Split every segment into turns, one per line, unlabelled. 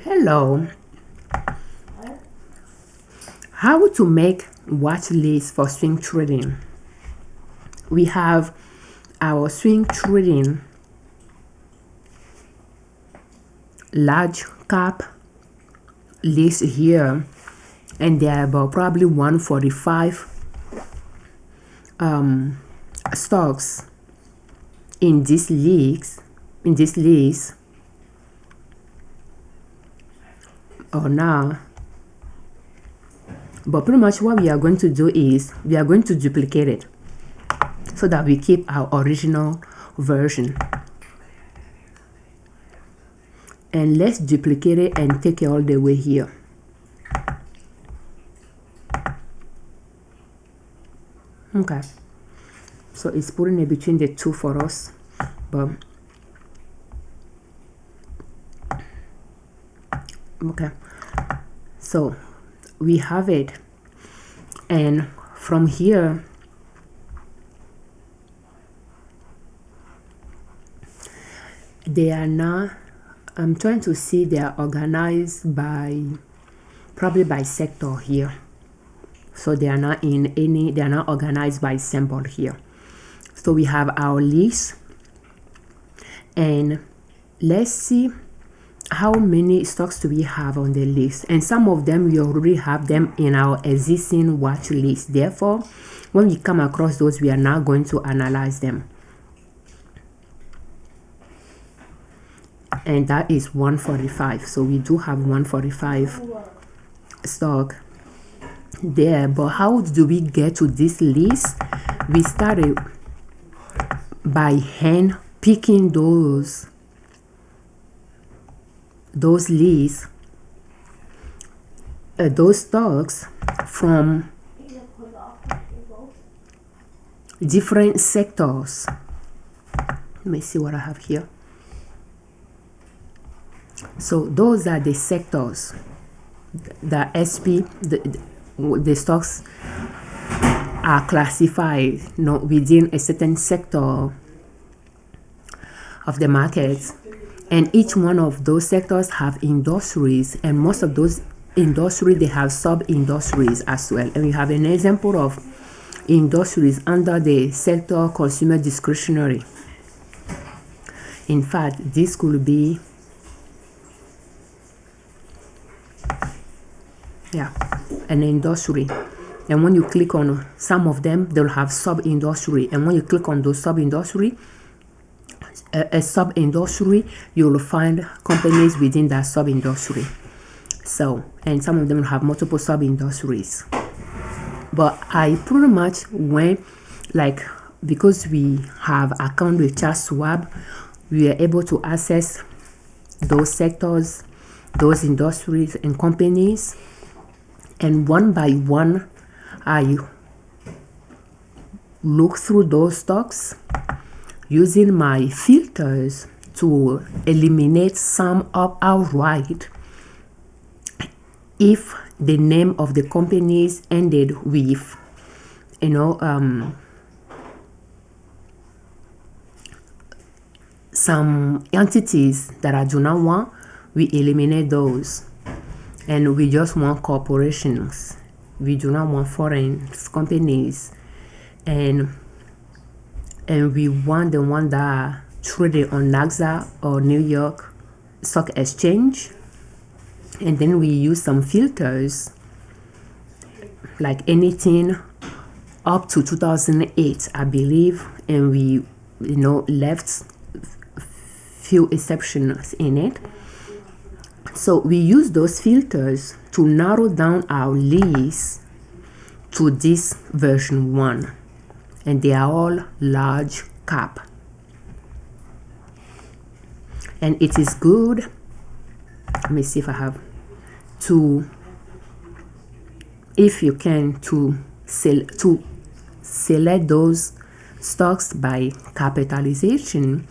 Hello. How to make watch list for swing trading? We have our swing trading large cap list here, and there are about probably 145 stocks in this list or now. But pretty much what we are going to do is we are going to duplicate it so that we keep our original version. And let's duplicate it and take it all the way here. Okay, so it's putting it between the two for us, but okay, so we have it, and from here they are now, I'm trying to see, they are organized by probably by sector here. So they are not in any, they are not organized by symbol here. So we have our list, and let's see how many stocks do we have on the list. And some of them we already have them in our existing watch list. Therefore, when we come across those, we are now going to analyze them. And that is 145. So we do have 145 stock there. But how do we get to this list? We started by hand picking those lists, those stocks from different sectors. Let me see what I have here. So those are the sectors, the SP, the stocks are classified within a certain sector of the market, and each one of those sectors have industries, and most of those industries, they have sub-industries as well. And we have an example of industries under the sector consumer discretionary. In fact, this could be an industry, and when you click on some of them, they'll have sub-industry, and when you click on those sub-industry, a sub-industry, you'll find companies within that sub-industry. So, and some of them have multiple sub-industries. But I pretty much went, like, because we have account with ChartSwap, we are able to access those sectors, those industries and companies, and one by one I look through those stocks using my filters to eliminate some up outright if the name of the companies ended with some entities that I do not want. We eliminate those, and we just want corporations. We do not want foreign companies, and we want the one that are traded on NASDAQ or New York Stock Exchange. And then we use some filters, like anything up to 2008, I believe, and we left few exceptions in it. So we use those filters to narrow down our list to this version 1, and they are all large cap. And it is good, let me see if I have to, if you can, to select those stocks by capitalization.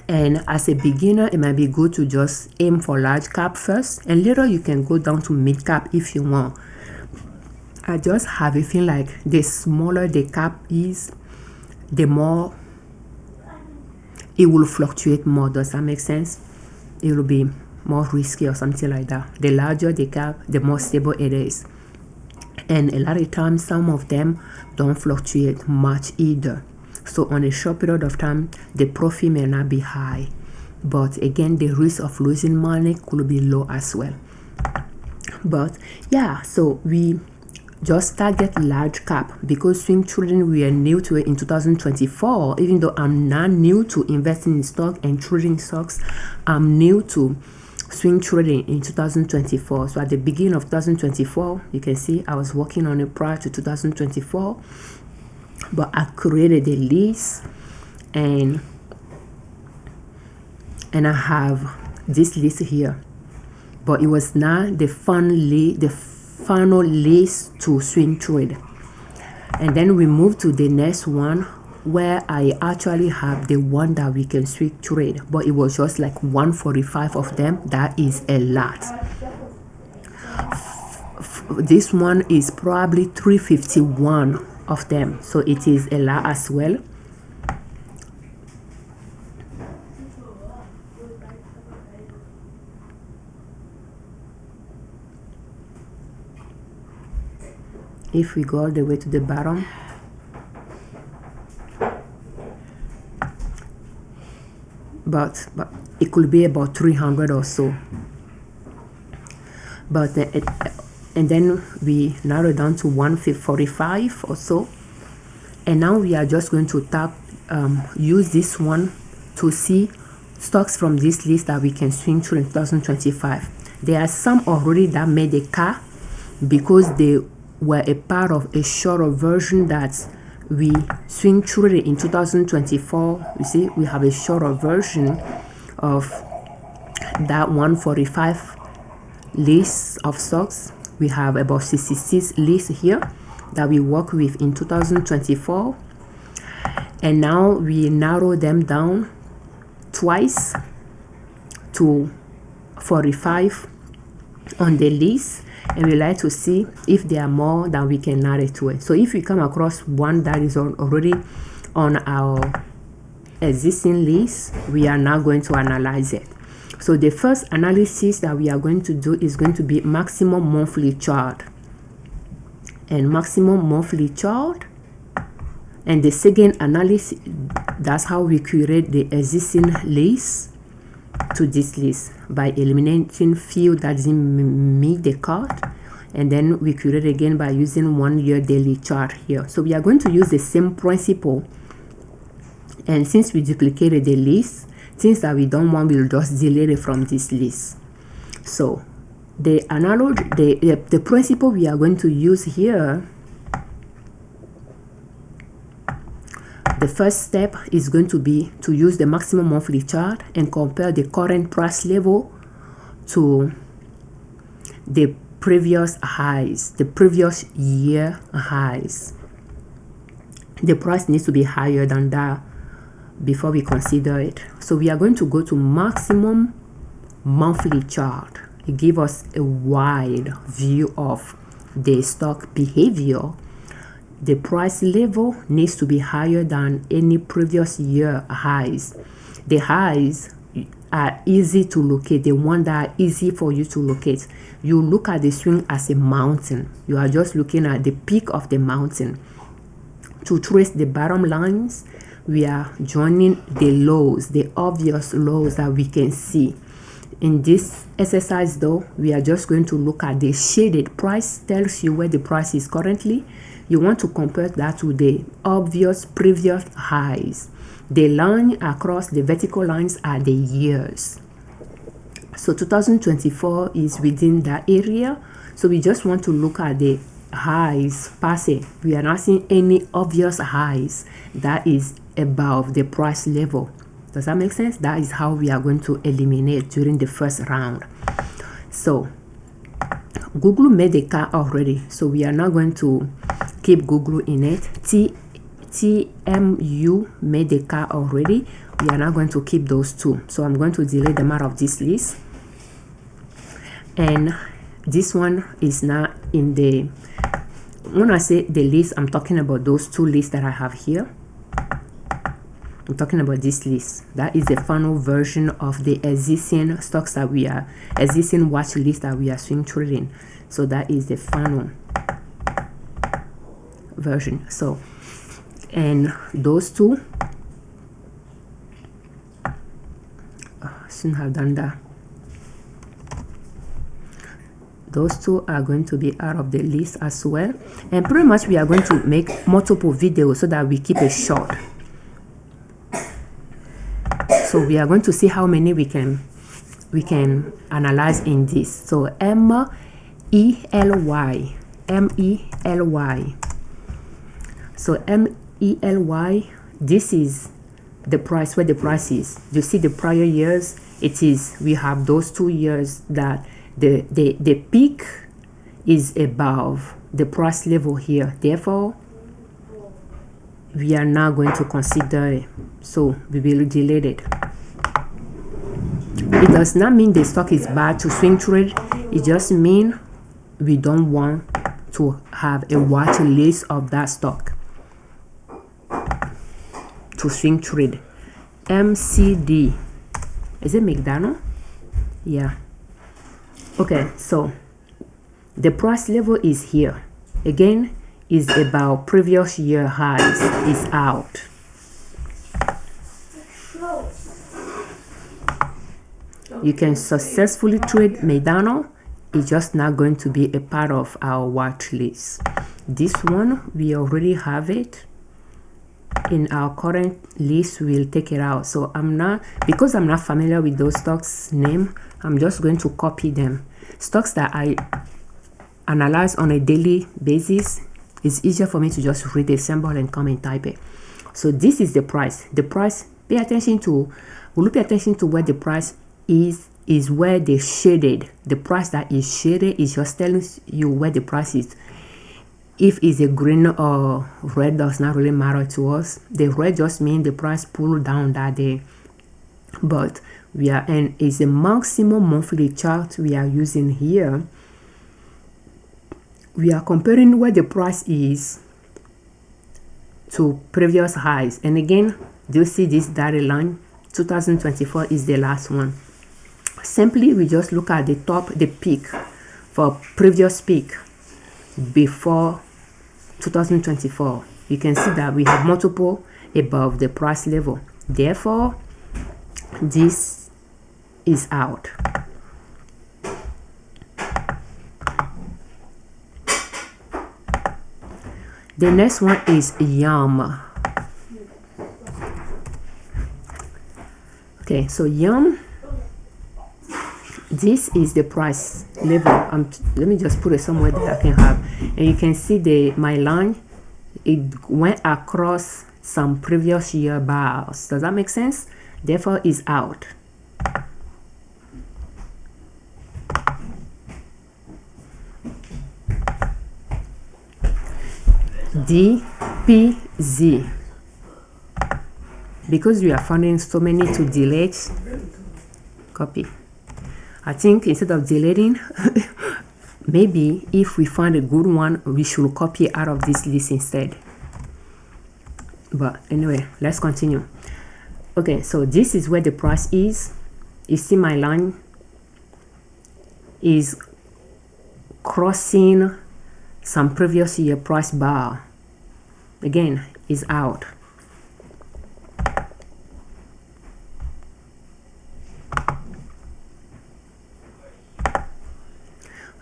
And as a beginner, it might be good to just aim for large cap first, and later you can go down to mid cap if you want. I just have a feeling like the smaller the cap is, the more it will fluctuate more. Does that make sense? it will be more risky or something like that. The larger the gap, the more stable it is. And a lot of times, some of them don't fluctuate much either. So on a short period of time, the profit may not be high. But again, the risk of losing money could be low as well. But yeah, so we just target large cap because swing trading, we are new to it in 2024. Even though I'm not new to investing in stock and trading stocks, I'm new to swing trading in 2024. So at the beginning of 2024, you can see I was working on it prior to 2024, but I created a list and I have this list here, but it was not the final list to swing trade. And then we move to the next one where I actually have the one that we can swing trade, but it was just like 145 of them. That is a lot. This one is probably 351 of them, so it is a lot as well. If we go all the way to the bottom, but it could be about 300 or so. But and then we narrow down to 145 or so. And now we are just going to use this one to see stocks from this list that we can swing through in 2025. There are some already that made a cut because they were a part of a shorter version that we swing through it in 2024. You see, we have a shorter version of that 145 list of stocks. We have about 66 lists here that we work with in 2024, and now we narrow them down twice to 45 on the list, and we like to see if there are more that we can narrow to it. So if we come across one that is already on our existing list, we are now going to analyze it. So the first analysis that we are going to do is going to be maximum monthly chart and maximum monthly chart. And the second analysis, that's how we create the existing list to this list by eliminating few that didn't meet the cut, and then we create again by using 1 year daily chart here. So we are going to use the same principle, and since we duplicated the list, things that we don't want, we'll just delete it from this list. So the analogy, the principle we are going to use here, the first step is going to be to use the maximum monthly chart and compare the current price level to the previous highs, the previous year highs. The price needs to be higher than that before we consider it. So we are going to go to maximum monthly chart. It gives us a wide view of the stock behavior. The price level needs to be higher than any previous year highs. The highs are easy to locate, the ones that are easy for you to locate. You look at the swing as a mountain. You are just looking at the peak of the mountain. To trace the bottom lines, we are joining the lows, the obvious lows that we can see. In this exercise though, we are just going to look at the shaded price. Tells you where the price is currently. You want to compare that to the obvious previous highs. The line across the vertical lines are the years. So 2024 is within that area. So we just want to look at the highs passing. We are not seeing any obvious highs that is above the price level. Does that make sense? That is how we are going to eliminate during the first round. So Google made a car already, so we are not going to keep Google in it. TMU made a car already. We are not going to keep those two. So I'm going to delete them out of this list. And this one is not in the, when I say the list, I'm talking about those two lists that I have here. I'm talking about this list. That is the final version of the existing stocks that we are, existing watch list that we are swing trading. So that is the final version. So, and those two, I shouldn't have done that. Those two are going to be out of the list as well. And pretty much we are going to make multiple videos so that we keep it short. So we are going to see how many we can analyze in this. So M-E-L-Y. So M-E-L-Y, this is the price, where the price is. You see the prior years, it is, we have those 2 years that the peak is above the price level here. Therefore, we are now going to consider it. So we will delete it. It does not mean the stock is bad to swing trade. It just means we don't want to have a watch list of that stock to swing trade. MCD, is it McDonald? Yeah. Okay, so the price level is here. Again, is about previous year highs, is out. You can successfully trade McDonald. It's just not going to be a part of our watch list. This one, we already have it in our current list. We'll take it out. So because I'm not familiar with those stocks name, I'm just going to copy them. Stocks that I analyze on a daily basis, it's easier for me to just read the symbol and come and type it. So this is the price. The price, pay attention to, we'll pay attention to where the price is where they shaded. The price that is shaded is just telling you where the price is. If it's a green or red, does not really matter to us. The red just means the price pulled down that day. But we are, and it's a maximum monthly chart we are using here. We are comparing where the price is to previous highs. And again, do you see this dotted line? 2024 is the last one. Simply, we just look at the top, the peak for previous peak before 2024. You can see that we have multiple above the price level. Therefore, this is out. The next one is Yum. Okay, so Yum, this is the price level. Let me just put it somewhere that I can have, and you can see my line, it went across some previous year bars. Does that make sense? Therefore, is out. DPZ, because we are finding so many to delete, copy. I think instead of deleting, maybe if we find a good one, we should copy out of this list instead. But anyway, let's continue. Okay, so this is where the price is. You see my line is crossing some previous year price bar. Again, is out.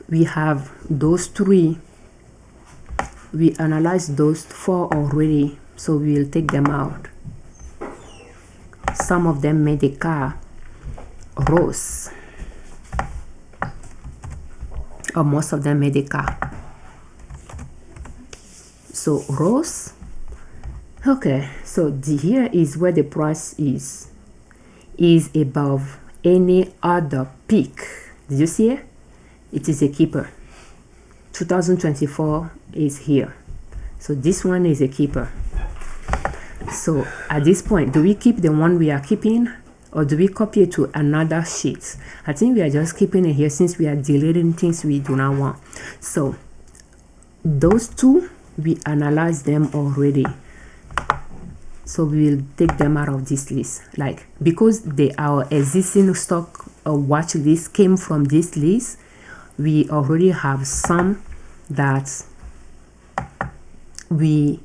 We have those three. We analyzed those 4 already, so we will take them out. Some of them made a car rose, or most of them made a car. So rose. Okay, so here is where the price is above any other peak. Did you see it? It is a keeper. 2024 is here. So this one is a keeper. So at this point, do we keep the one we are keeping, or do we copy it to another sheet? I think we are just keeping it here since we are deleting things we do not want. So those two, we analyzed them already. So we will take them out of this list, like because our existing stock watch list came from this list. We already have some that we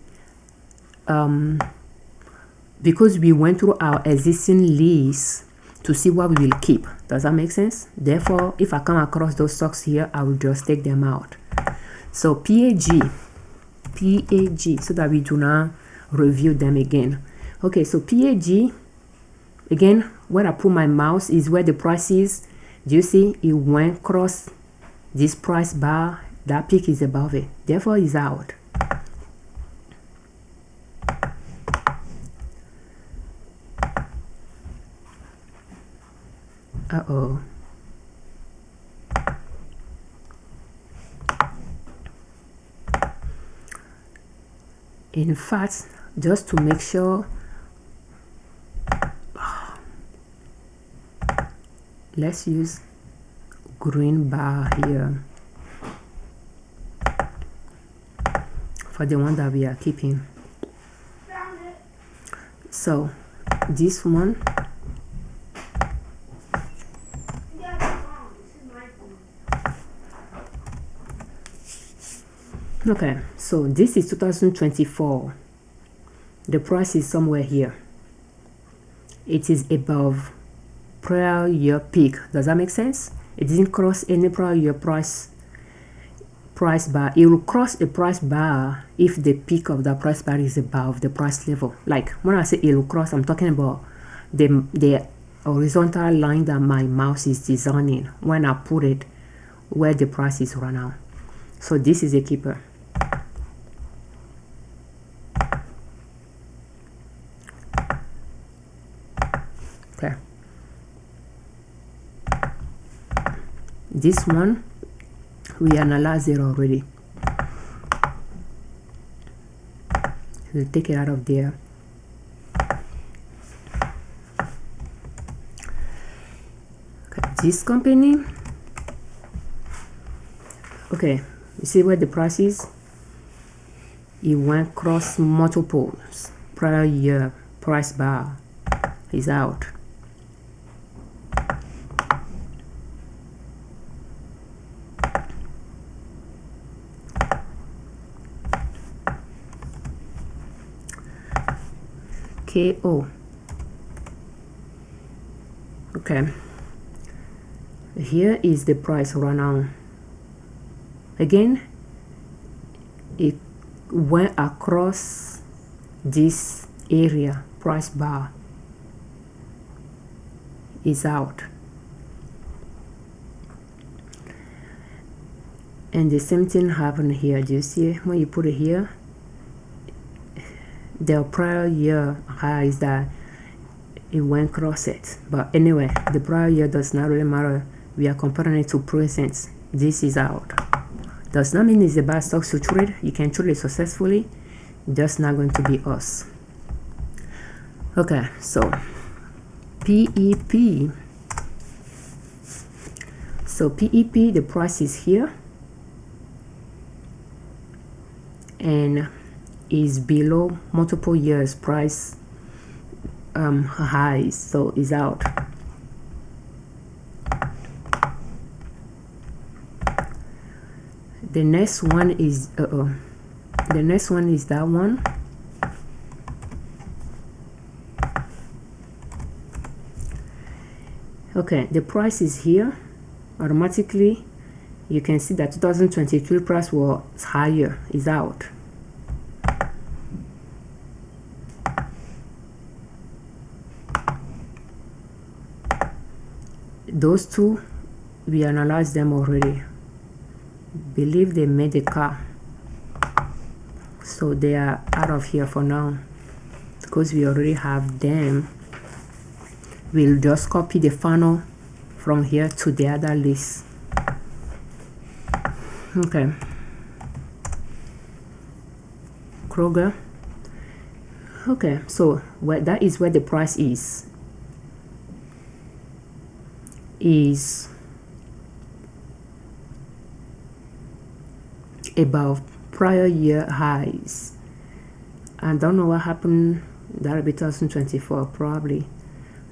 because we went through our existing list to see what we will keep. Does that make sense? Therefore, if I come across those stocks here, I will just take them out. So PAG, so that we do not review them again. Okay, so PAG, again, where I put my mouse is where the price is. Do you see it went across this price bar? That peak is above it, therefore is out. Uh-oh. In fact, just to make sure, let's use green bar here for the one that we are keeping. So this one, okay, so this is 2024. The price is somewhere here. It is above prior year peak. Does that make sense? It didn't cross any prior year price bar. It will cross a price bar if the peak of the price bar is above the price level. Like when I say it will cross, I'm talking about the horizontal line that my mouse is designing when I put it where the price is right now. So this is a keeper. Okay. This one, we analyzed it already. We'll take it out of there. Okay, this company, okay, you see where the price is? It went across multiples. Prior year price bar is out. KO. Okay, here is the price right now. Again, it went across this area. Price bar is out, and the same thing happened here. Do you see when you put it here? The prior year high is that it went across it, but anyway, the prior year does not really matter. We are comparing it to present. This is out. Does not mean it's a bad stock to trade. You can trade it successfully, just not going to be us. Okay, so PEP. So PEP, the price is here and is below multiple years price highs, so is out. The next one is the next one is that one. Okay, the price is here. Automatically you can see that 2023 price was higher, is out. Those two, we analyzed them already. Believe they made a car, so they are out of here for now because we already have them. We'll just copy the funnel from here to the other list. Okay, Kroger. Okay, so where that is where the price is above prior year highs. I don't know what happened that'll be 2024 probably,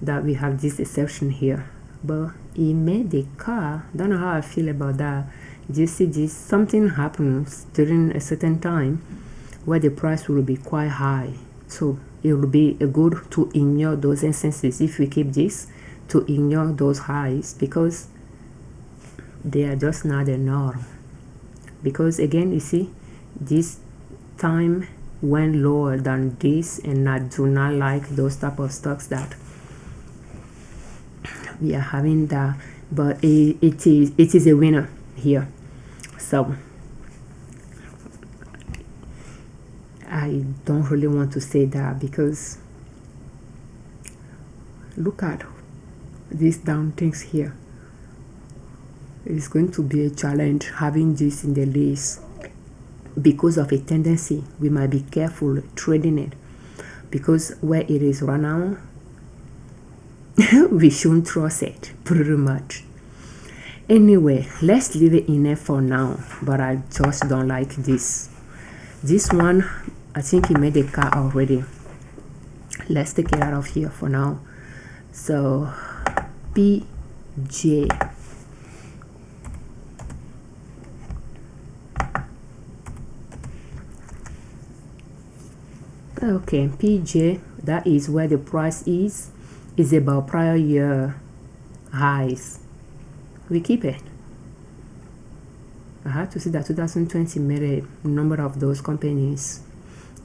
that we have this exception here. But he made the car. Don't know how I feel about that. Do you see this? Something happens during a certain time where the price will be quite high. So it will be good to ignore those instances if we keep this, to ignore those highs, because they are just not the norm. Because again, you see, this time went lower than this, and I do not like those type of stocks that we are having that. But it is a winner here. So I don't really want to say that, because look at these down things here. It's going to be a challenge having this in the list because of a tendency. We might be careful trading it, because where it is right now, we shouldn't trust it pretty much. Anyway, let's leave it in there for now, but I just don't like this. This one, I think he made a car already. Let's take it out of here for now. So PJ, okay, PJ, that is where the price is about prior year highs. We keep it. I have to see that 2020 made a number of those companies.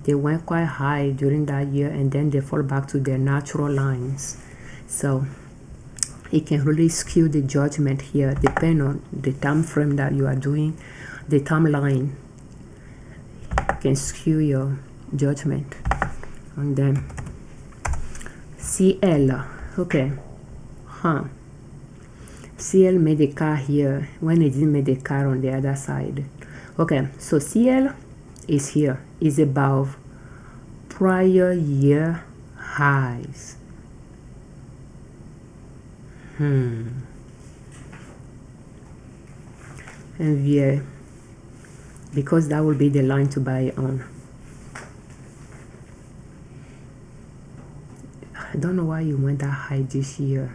They went quite high during that year, and then they fall back to their natural lines. So it can really skew the judgment here, depending on the time frame that you are doing. The timeline can skew your judgment on them. CL, okay, CL made a car here when it didn't make a car on the other side. Okay, so CL is here, is above prior year highs. And yeah, because that will be the line to buy on. I don't know why you went that high this year,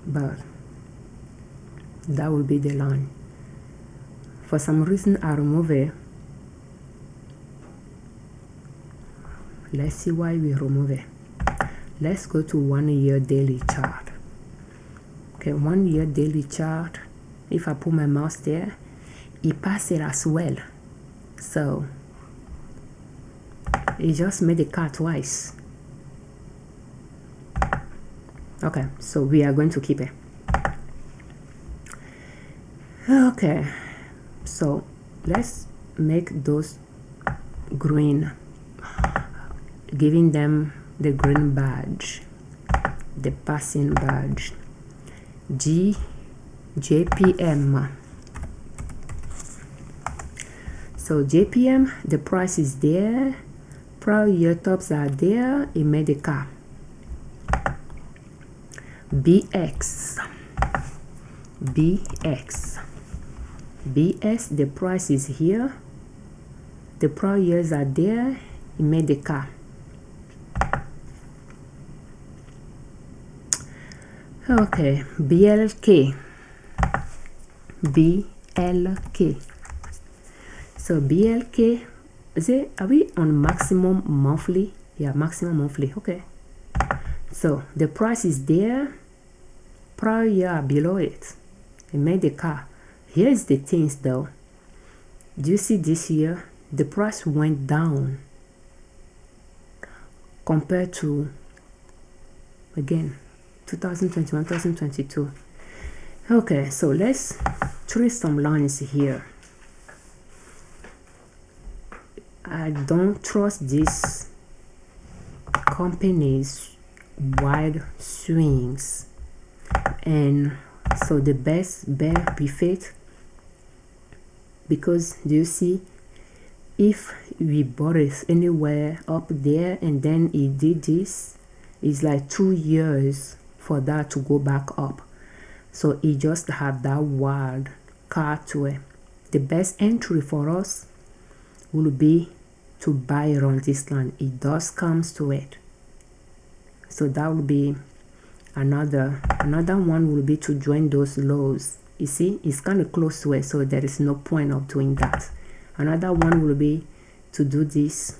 but that will be the line. For some reason I remove it. Let's see why we remove it. Let's go to 1 year daily chart. Okay, 1 year daily chart. If I put my mouse there, it passes it as well. So it just made the car twice. Okay, so we are going to keep it. Okay, so let's make those green, giving them the green badge, the passing badge. JPM. So JPM, the price is there, prior year tops are there, it made the car. BX, the price is here, the prior years are there, it made the car. Okay, BLK. So BLK, are we on maximum monthly? Yeah, maximum monthly. Okay, so the price is there, prior year below it, it made the car. Here's the things though. Do you see this year the price went down compared to, again, 2021, 2022. Okay, so let's trace some lines here. I don't trust these companies' wide swings, and so the best bet be faith, because do you see, if we bought it anywhere up there and then it did this, it's like 2 years for that to go back up. So it just had that wild card to it. The best entry for us will be to buy around this line. It does comes to it. So that will be another one will be to join those lows. You see, it's kind of close to it, so there is no point of doing that. Another one will be to do this.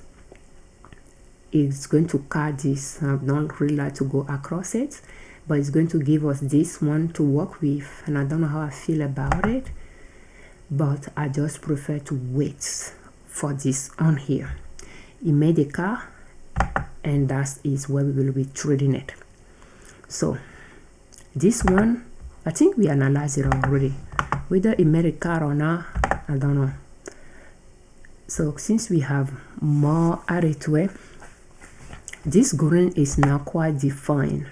It's going to cut this. I don't really like to go across it, but it's going to give us this one to work with, and I don't know how I feel about it, but I just prefer to wait for this on here. It made a car, and that is where we will be trading it. So this one, I think we analyzed it already, whether it made a car or not, I don't know. So since we have more added to it, this green is now quite defined.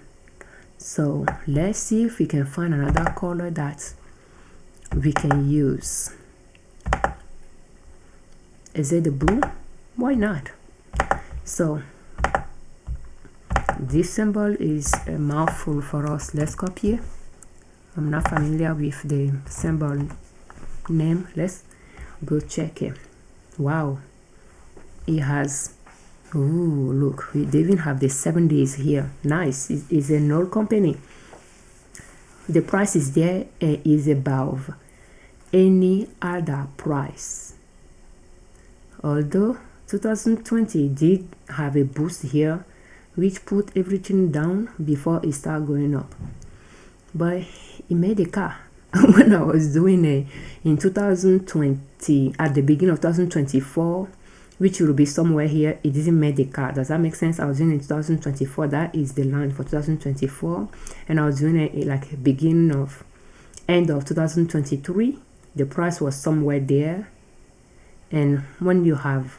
So let's see if we can find another color that we can use. Is it the blue? Why not? So this symbol is a mouthful for us. Let's copy it. I'm not familiar with the symbol name. Let's go check it. Wow, it has, ooh, look, they even have the 7 days here. Nice. It's an old company. The price is there and is above any other price. Although 2020 did have a boost here, which put everything down before it started going up. But it made a car. When I was doing it in 2020, at the beginning of 2024, which will be somewhere here, it didn't make the car. Does that make sense? I was doing it in 2024. That is the line for 2024. And I was doing it like end of 2023. The price was somewhere there. And when you have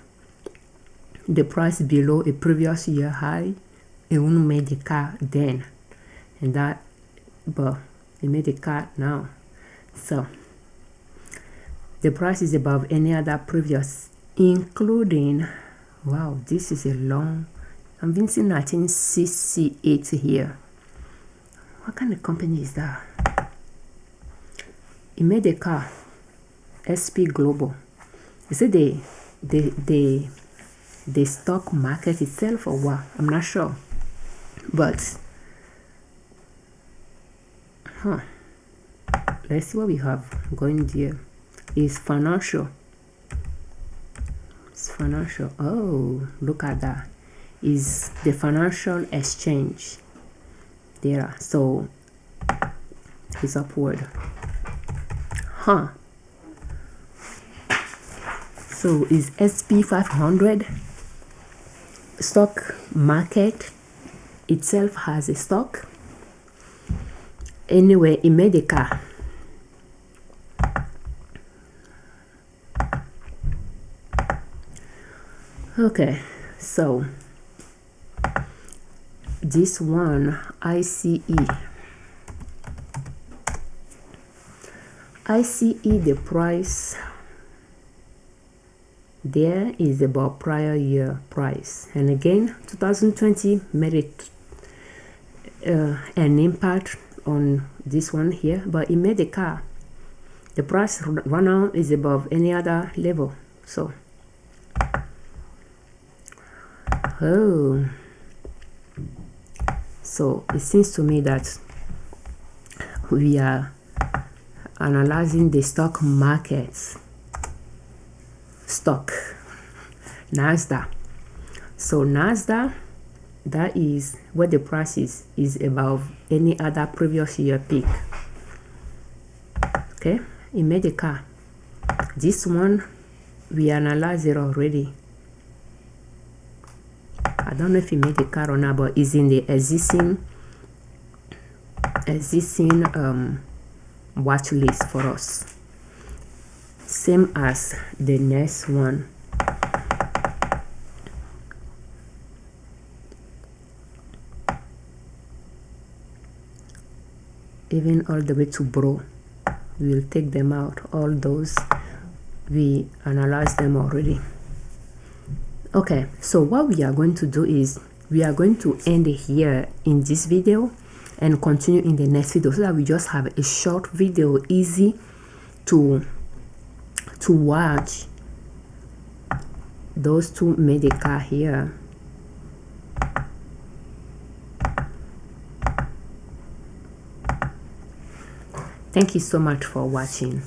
the price below a previous year high, it won't make the car then. And that, but it made the car now. So the price is above any other previous, including, wow, this is a long, I'm Vincent 1968 here. What kind of company is that? It made a car, SP Global. Is it the stock market itself or what? I'm not sure. But let's see what we have going there. It's financial. It's financial. Oh, look at that. Is the financial exchange there? So it's upward. So is SP 500 stock market itself has a stock. Anyway, it made a car. Okay, so this one, ICE, the price there is about prior year price, and again 2020 made it an impact on this one here, but it made a car. The price right now is above any other level. So so it seems to me that we are analyzing the stock markets, NASDAQ. So NASDAQ, that is where the price is above any other previous year peak. Okay, it made a car. This one we analyzed it already. I don't know if it made a car or not, but it's in the existing watch list for us, same as the next one. Even all the way to bro, we'll take them out. All those we analyzed them already. Okay, so what we are going to do is we are going to end here in this video and continue in the next video, so that we just have a short video, easy to watch those two made a car here. Thank you so much for watching.